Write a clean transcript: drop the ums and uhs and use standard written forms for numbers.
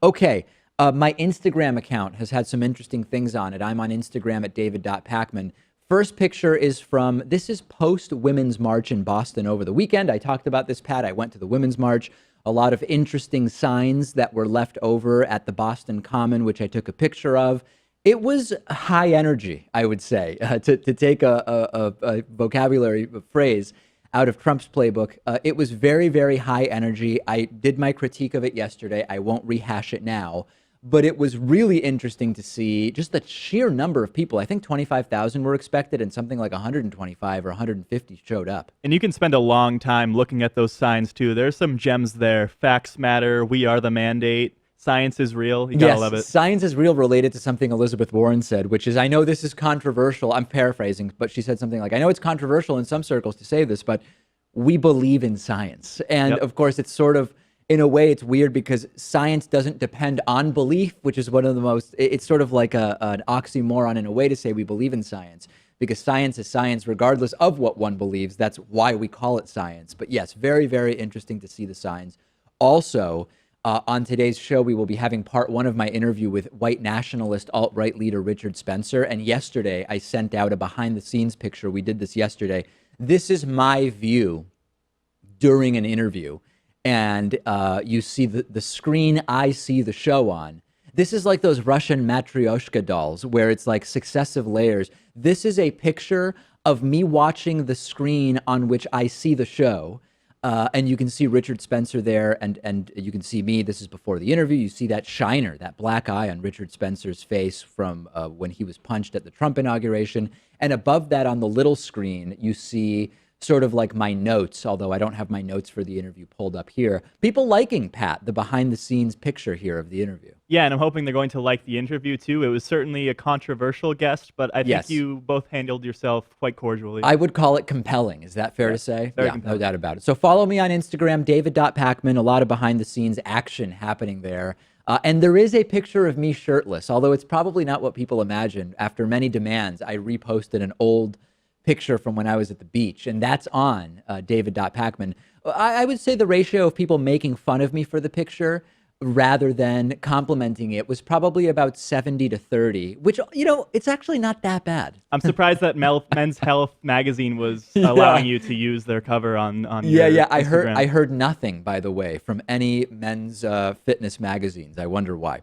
Okay. My Instagram account has had some interesting things on it. I'm on Instagram at david.pacman. First picture is this is post Women's March in Boston over the weekend. I talked about this, Pat. I went to the Women's March. A lot of interesting signs that were left over at the Boston Common, which I took a picture of. It was high energy, I would say, to take a vocabulary phrase out of Trump's playbook. It was very, very high energy. I did my critique of it yesterday. I won't rehash it now. But it was really interesting to see just the sheer number of people. I think 25,000 were expected and something like 125 or 150 showed up. And you can spend a long time looking at those signs, too. There's some gems there. Facts matter. We are the mandate. Science is real. You gotta love it. Science is real related to something Elizabeth Warren said, which is, I know this is controversial. I'm paraphrasing, but she said something like, I know it's controversial in some circles to say this, but we believe in science. And of course, it's sort of, in a way, it's weird because science doesn't depend on belief, which is one of the most, it's sort of like an oxymoron in a way to say we believe in science, because science is science regardless of what one believes. That's why we call it science. But yes, very, very interesting to see the signs. Also, on today's show, we will be having part one of my interview with white nationalist alt-right leader Richard Spencer. And yesterday, I sent out a behind-the-scenes picture. We did this yesterday. This is my view during an interview. And you see the screen I see the show on. This is like those Russian matryoshka dolls where it's like successive layers. This is a picture of me watching the screen on which I see the show. And you can see Richard Spencer there, and you can see me. This is before the interview. You see that shiner, that black eye on Richard Spencer's face from when he was punched at the Trump inauguration. And above that on the little screen, you see sort of like my notes, although I don't have my notes for the interview pulled up here. People liking, Pat, the behind-the-scenes picture here of the interview. Yeah, and I'm hoping they're going to like the interview, too. It was certainly a controversial guest, but I think you both handled yourself quite cordially. I would call it compelling. Is that fair to say? Very Yeah, compelling. no doubt about it. So follow me on Instagram, david.pacman. A lot of behind-the-scenes action happening there. And there is a picture of me shirtless, although it's probably not what people imagine. After many demands, I reposted an old picture from when I was at the beach, and that's on david.pacman. I would say the ratio of people making fun of me for the picture rather than complimenting it was probably about 70 to 30, which, it's actually not that bad. I'm surprised that Men's Health magazine was allowing you to use their cover on your I Instagram. heard nothing, by the way, from any men's fitness magazines. I wonder why.